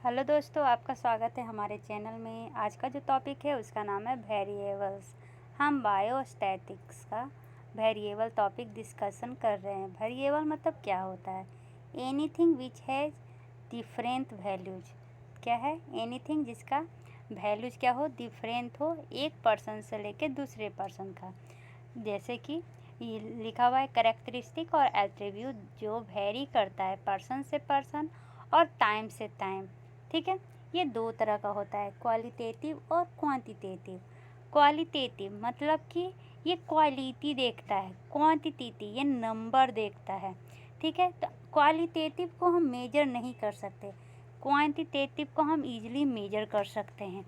Hello दोस्तों, आपका स्वागत है हमारे चैनल में। आज का जो टॉपिक है उसका नाम है वेरिएबल्स। हम बायोस्टैटिक्स का वेरिएबल टॉपिक डिस्कशन कर रहे हैं। वेरिएबल मतलब क्या होता है? Anything which has different values. क्या है? एनीथिंग जिसका वैल्यूज क्या हो, डिफरेंट हो एक पर्सन से लेके दूसरे पर्सन का। जैसे कि ये लिखा हुआ है कैरेक्टरिस्टिक और एट्रीब्यूट जो वेरी करता है पर्सन से पर्सन और टाइम से टाइम। ठीक है, ये दो तरह का होता है, क्वालिटेटिव और क्वांटिटेटिव। क्वालिटेटिव मतलब कि ये क्वालिटी देखता है, क्वांटिटी ये नंबर देखता है। ठीक है, तो क्वालिटेटिव को हम मेजर नहीं कर सकते, क्वांटिटेटिव को हम इजीली मेजर कर सकते हैं।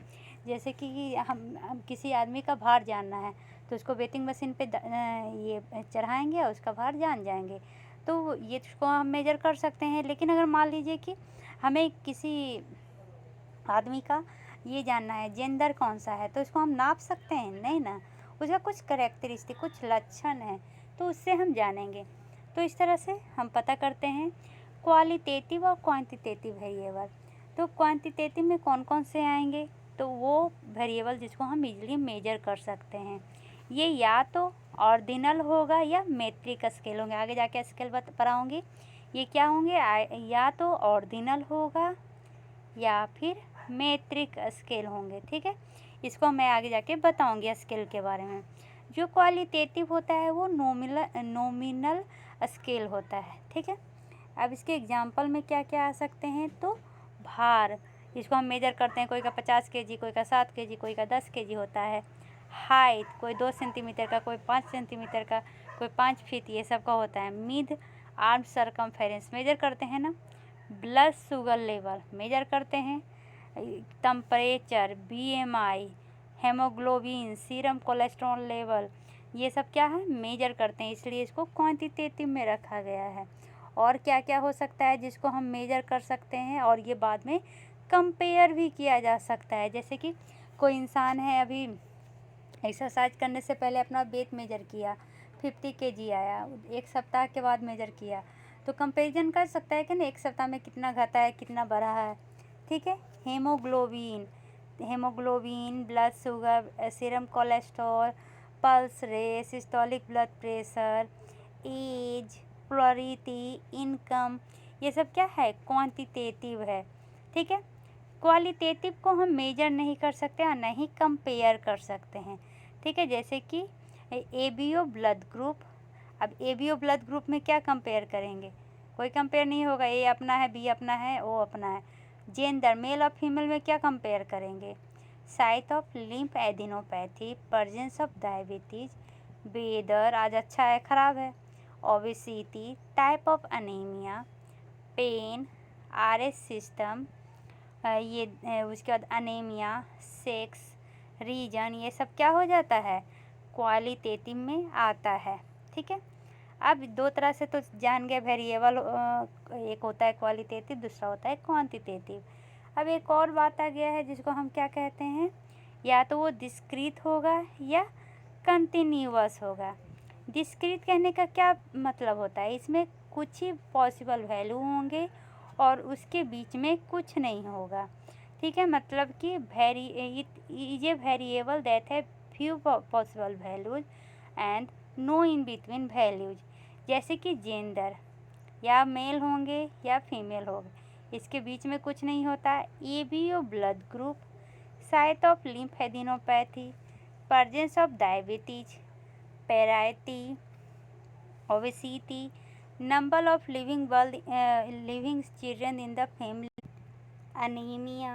जैसे कि हम किसी आदमी का भार जानना है तो उसको वेटिंग मशीन पे ये चढ़ाएंगे और उसका भार जान जाएंगे, तो ये उसको हम मेजर कर सकते हैं। लेकिन अगर मान लीजिए कि हमें किसी आदमी का ये जानना है जेंडर कौन सा है, तो इसको हम नाप सकते हैं? नहीं ना, उसका कुछ कैरेक्टरिस्टिक कुछ लक्षण है तो उससे हम जानेंगे। तो इस तरह से हम पता करते हैं क्वालिटेटिव और क्वांटिटेटिव वेरिएबल। तो क्वांटिटेटिव में कौन कौन से आएंगे? तो वो वेरिएबल जिसको हम इजीली मेजर कर सकते हैं, ये या तो ऑर्डिनल होगा या मेट्रिक स्केल होंगे। आगे जाके स्केल बताऊँगी। ये क्या होंगे? या तो ऑर्डिनल होगा या फिर मेट्रिक स्केल होंगे। ठीक है, इसको मैं आगे जाके बताऊंगी स्केल के बारे में। जो क्वालिटेटिव होता है वो नोमिनल स्केल होता है। ठीक है, अब इसके एग्जांपल में क्या क्या आ सकते हैं? तो भार, इसको हम मेजर करते हैं, कोई का 50 केजी, कोई का 7 केजी, कोई का 10 केजी होता है। हाइट, कोई 2 सेंटीमीटर का, कोई 5 सेंटीमीटर का, कोई 5 फीट, ये सब का होता है। मिड आर्म सरकमफेरेंस मेजर करते हैं ना। ब्लड शुगर लेवल मेजर करते हैं। Temperature, BMI, haemoglobin, serum cholesterol level, ये सब क्या है? मेजर करते हैं, इसलिए इसको क्वांटिटेटिव में रखा गया है। और क्या क्या हो सकता है जिसको हम मेजर कर सकते हैं और ये बाद में कंपेयर भी किया जा सकता है। जैसे कि कोई इंसान है, अभी एक्सरसाइज करने से पहले अपना वेट मेजर किया, 50 केजी आया, एक सप्ताह के बाद मेजर किया, तो कंपैरिजन कर सकता है कि ना एक सप्ताह में कितना घटा है कितना बढ़ा है। ठीक है, haemoglobin, blood sugar, serum cholesterol, pulse rate, systolic blood pressure, age, parity, income, ये सब क्या है? क्वांटिटेटिव है। ठीक है, क्वालिटेटिव को हम मेजर नहीं कर सकते और नहीं कंपेयर कर सकते हैं। ठीक है, जैसे कि एबीओ ब्लड ग्रुप। अब एबीओ ब्लड ग्रुप में क्या कंपेयर करेंगे? कोई कंपेयर नहीं होगा, ए अपना है, बी अपना है, ओ अपना है। जेंडर, मेल और फीमेल में क्या कंपेयर करेंगे? Site of lymphadenopathy, presence of diabetes, weather आज अच्छा है खराब है, obesity, type of anaemia, pain, RS system, उसके बाद अनीमिया, सेक्स, रीजन, ये सब क्या हो जाता है? क्वालिटेटिव में आता है। ठीक है, अब दो तरह से तो जान गए वेरिएबल, एक होता है क्वालिटेटिव, दूसरा होता है क्वांटिटेटिव। अब एक और बात आ गया है जिसको हम क्या कहते हैं? या तो वो डिस्क्रीट होगा या कंटिन्यूअस होगा। डिस्क्रीट कहने का क्या मतलब होता है? इसमें कुछ ही पॉसिबल वैल्यू होंगे और उसके बीच में कुछ नहीं होगा। ठीक है, मतलब कि इज ए वेरिएबल दैट है few possible values and no in between values. जैसे कि जेंडर, या मेल होंगे या फीमेल होंगे, इसके बीच में कुछ नहीं होता। ABO blood group, site of lymphadenopathy, presence of diabetes, parity, obesity, number of living children in the family, anaemia,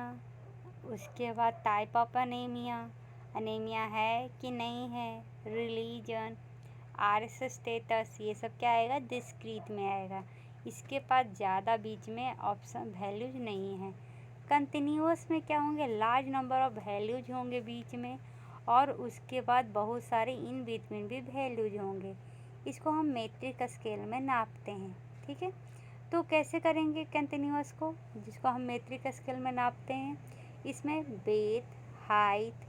उसके बाद टाइप ऑफ अनीमिया, अनीमिया है कि नहीं है, रिलीजन, आरएस स्टेटस, ये सब क्या आएगा? डिस्क्रीट में आएगा। इसके पास ज़्यादा बीच में ऑप्शन वैल्यूज नहीं है। कंटिन्यूअस में क्या होंगे? लार्ज नंबर ऑफ वैल्यूज होंगे बीच में और उसके बाद बहुत सारे इन बिटवीन भी वैल्यूज होंगे। इसको हम मेट्रिक स्केल में नापते हैं। ठीक है, तो कैसे करेंगे कंटिन्यूअस को, जिसको हम मेट्रिक स्केल में नापते हैं? इसमें weight, height,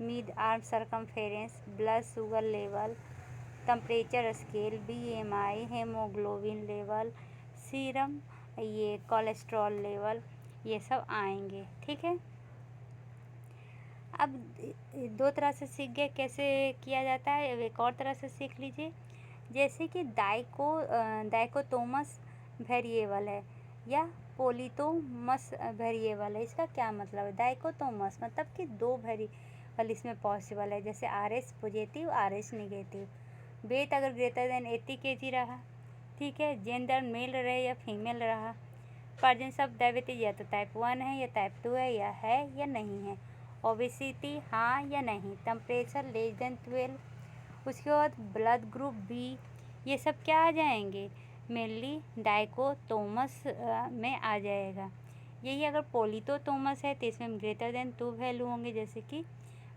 mid arm circumference, blood sugar level, temperature scale, BMI, haemoglobin level, serum, ये कोलेस्ट्रॉल लेवल, ये सब आएंगे। ठीक है, अब दो तरह से सीख गए कैसे किया जाता है, अब एक और तरह से सीख लीजिए। जैसे कि डाइकोटोमस वेरिएबल है या पॉलीटोमस वेरिएबल है। इसका क्या मतलब है? डाइकोटोमस मतलब कि दो वेरिएबल इसमें पॉसिबल है, जैसे RH positive RH negative. Weight अगर ग्रेटर देन 80 kg रहा, ठीक है, जेंडर मेल रहे या फीमेल रहा, प्रेजेंस ऑफ डायबिटीज या तो टाइप 1 है या टाइप 2 है या नहीं है, ओबेसिटी हाँ या नहीं, टेम्परेचर लेस देन 12। उसके बाद ब्लड ग्रुप बी, ये सब क्या आ जाएंगे? मेनली डाइकोटोमस में आ जाएगा। यही अगर पॉलीटोटोमस है तो इसमें ग्रेटर देन 2 वैल्यू होंगे, जैसे कि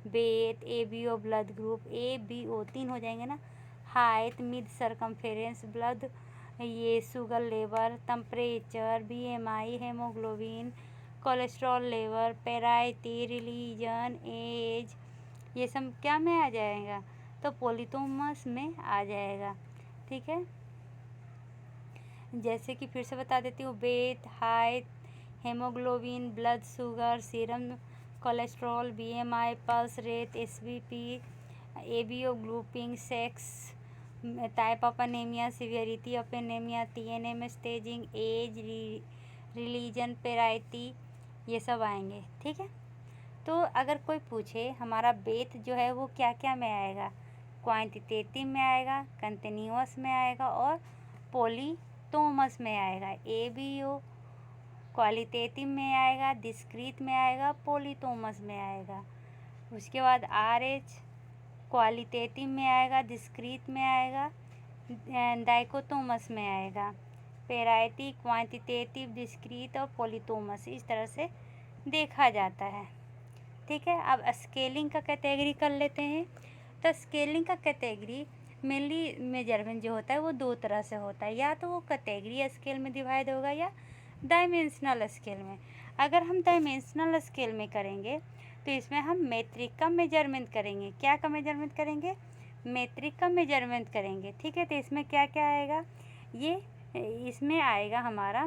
weight, ABO blood group, ABO 3 हो जाएंगे ना, हाइट, मिड सरकमफेरेंस, ब्लड, ये sugar level, temperature, BMI, haemoglobin, cholesterol level, parity, religion, age, ये सब क्या में आ जाएगा? तो पॉलीटोमस में आ जाएगा। ठीक है, जैसे कि फिर से बता देती हूँ, weight, height, haemoglobin, blood sugar, serum cholesterol, BMI, pulse rate, SBP, ABO grouping, sex, type of anaemia, severity of anaemia, TNM staging, age, religion, parity, ये सब आएंगे। ठीक है, तो अगर कोई पूछे हमारा वेट जो है वो क्या क्या में आएगा, क्वांटिटेटिव में आएगा, कंटिन्यूअस में आएगा और पॉलीटोमस में आएगा। ABO क्वालिटेटिव में आएगा, डिस्क्रीट में आएगा, पॉलीटोमस में आएगा। उसके बाद RH क्वालिटेटिव में आएगा, डिस्क्रीट में आएगा, डाइकोटोमस में आएगा। पैराइटी क्वांटिटेटिव, डिस्क्रीट और पॉलीटोमस, इस तरह से देखा जाता है। ठीक है, अब स्केलिंग का कैटेगरी कर लेते हैं। तो स्केलिंग का कैटेगरी मेनली मेजरमेंट जो होता है वो दो तरह से होता है, या तो वो कैटेगरी स्केल में डिवाइड होगा या डायमेंशनल स्केल में। अगर हम डायमेंशनल स्केल में करेंगे तो इसमें हम मेट्रिक का मेजरमेंट करेंगे। क्या का मेजरमेंट करेंगे? मेट्रिक का मेजरमेंट करेंगे। ठीक है, तो इसमें क्या क्या आएगा? ये इसमें आएगा हमारा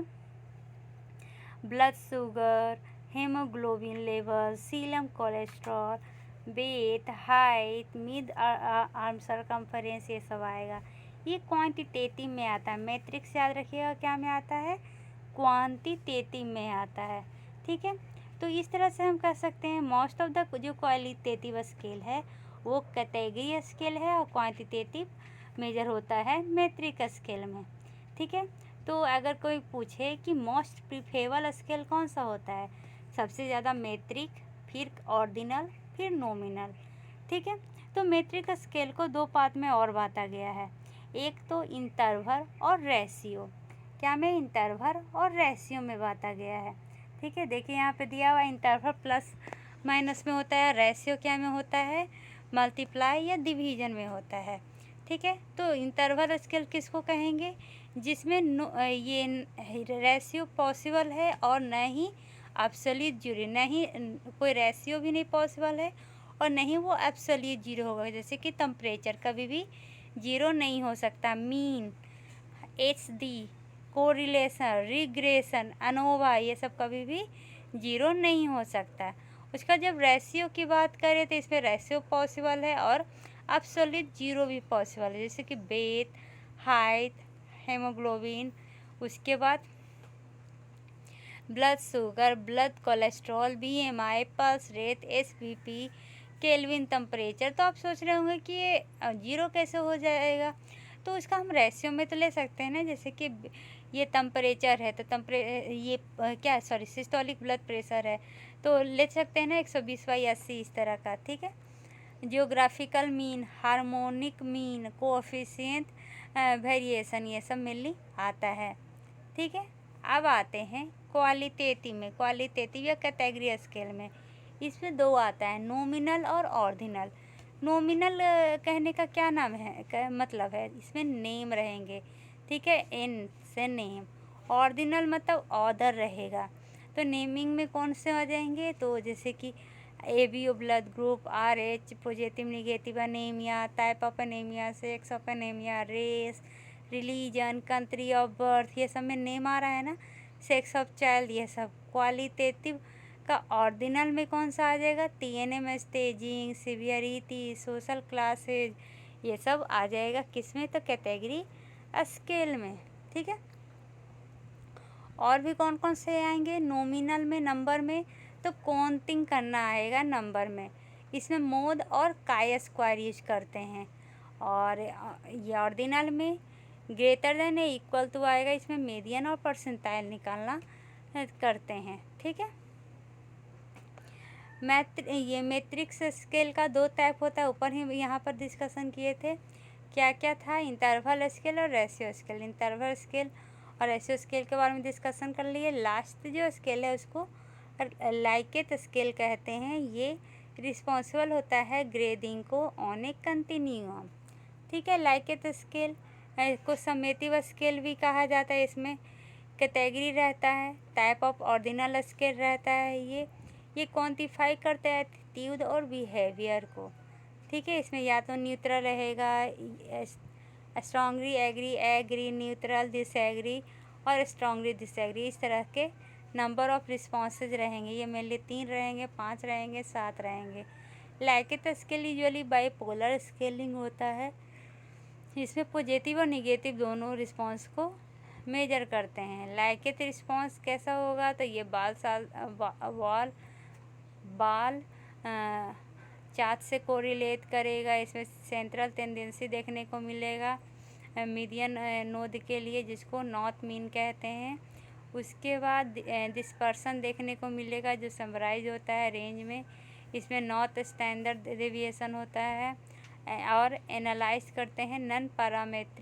blood sugar, haemoglobin level, serum cholesterol, weight, height, mid arm circumference, ये सब आएगा। ये क्वांटिटेटिव में आता है। मैट्रिक्स याद रखिएगा क्या में आता है? क्वांटिटेटिव में आता है। ठीक है, तो इस तरह से हम कह सकते हैं मोस्ट ऑफ द जो क्वालिटेटिव स्केल है वो कैटेगरी स्केल है और क्वांटिटेटिव मेजर होता है मैट्रिक स्केल में। ठीक है, तो अगर कोई पूछे कि मोस्ट प्रीफरेबल स्केल कौन सा होता है, सबसे ज़्यादा मैट्रिक, फिर ऑर्डिनल, फिर नॉमिनल। ठीक है, तो मैट्रिक स्केल को दो पार्ट में और बांटा गया है, एक तो इंटरवल और रेशियो। क्या में? इंटरवल और रेशियो में बांटा गया है। ठीक है, देखिए यहाँ पे दिया हुआ इंटरवल प्लस माइनस में होता है, रेशियो क्या में होता है? मल्टीप्लाई या डिवीजन में होता है। ठीक है, तो इंटरवल स्केल किसको कहेंगे? जिसमें ये रेशियो पॉसिबल है और न ही एब्सोल्यूट जीरो, नहीं कोई रेशियो भी नहीं पॉसिबल है और नहीं वो एब्सोल्यूट जीरो होगा। जैसे कि टेम्परेचर कभी भी जीरो नहीं हो सकता, mean, HD, correlation, regression, ANOVA, ये सब कभी भी जीरो नहीं हो सकता। उसका जब रेशियो की बात करें तो इसमें रेशियो पॉसिबल है और एब्सोल्यूट जीरो भी पॉसिबल है, जैसे कि वेट, हाइट, हेमोग्लोबिन, उसके बाद blood sugar, blood cholesterol, BMI, pulse rate, SBP, kelvin temperature. तो आप सोच रहे होंगे कि ये जीरो कैसे हो जाएगा? तो इसका हम रेशियो में तो ले सकते हैं ना, जैसे कि ये टेम्परेचर है तो ये सिस्टोलिक ब्लड प्रेशर है तो ले सकते हैं ना 120/80 इस तरह का। ठीक है, geographical mean, harmonic mean, coefficient variation, ये सब मेनली आता है। ठीक है, अब आते हैं क्वालिटेटिव में, क्वालिटेटिव या कैटेगरी स्केल में। इसमें दो आता है, नॉमिनल और ऑर्डिनल। नॉमिनल कहने का क्या नाम है, मतलब है इसमें नेम रहेंगे। ठीक है, N से नेम। ऑर्डिनल मतलब ऑर्डर रहेगा। तो नेमिंग में कौन से आ जाएंगे? तो जैसे कि ABO blood group, RH positive negative anaemia, type of anaemia, sex of anaemia, race, religion, country of birth, ये सब में नेम आ रहा है ना, सेक्स ऑफ चाइल्ड, ये सब क्वालिटेटिव का ऑर्डिनल में कौन सा आ जाएगा, TNM, staging, severity, social classes, ये सब आ जाएगा किस में, तो कैटेगरी स्केल में। ठीक है, और भी कौन कौन से आएंगे, नॉमिनल में, नंबर में, तो काउंटिंग करना आएगा नंबर में, इसमें मोड और काई स्क्वायर यूज करते हैं। और ये ऑर्डिनल में ग्रेटर देन या इक्वल टू आएगा, इसमें मीडियन और परसेंटाइल निकालना करते हैं। ठीक है, ये मैट्रिक्स स्केल का 2 टाइप होता है, ऊपर ही यहाँ पर डिस्कशन किए थे। क्या क्या था, इंटरवल स्केल और रेशियो स्केल। इंटरवल स्केल और रेशियो स्केल के बारे में डिस्कशन कर लिए। लास्ट जो स्केल है उसको लाइकेट स्केल कहते हैं। ये रिस्पॉन्सिबल होता है ग्रेडिंग को ऑन ए कंटिन्यूअम। ठीक है, लाइकेट स्केल को समेटिव स्केल भी कहा जाता है। इसमें कैटेगरी रहता है, टाइप ऑफ ऑर्डिनल स्केल रहता है। ये क्वांटिफाई करते हैं एटीट्यूड और बिहेवियर को। ठीक है, इसमें या तो न्यूट्रल रहेगा, strongly agree, agree, neutral, disagree और स्ट्रांगली डिसएग्री, इस तरह के नंबर ऑफ रिस्पॉन्सेज रहेंगे। ये मेनली 3 रहेंगे, 5 रहेंगे, 7 रहेंगे। लाइकेट स्केल यूजुअली बाइपोलर स्केलिंग होता है। इसमें पॉजिटिव और निगेटिव दोनों रिस्पॉन्स को मेजर करते हैं। लाइकेट रिस्पॉन्स कैसा होगा, तो ये बाल चार्ट से कोरिलेट करेगा। इसमें सेंट्रल टेंडेंसी देखने को मिलेगा मीडियन नोड के लिए, जिसको नॉर्थ मीन कहते हैं। उसके बाद डिस्पर्सन देखने को मिलेगा, जो समराइज होता है रेंज में। इसमें नॉर्थ स्टैंडर्ड डेविएशन होता है। और एनालाइज करते हैं नॉन पैरामेट्रिक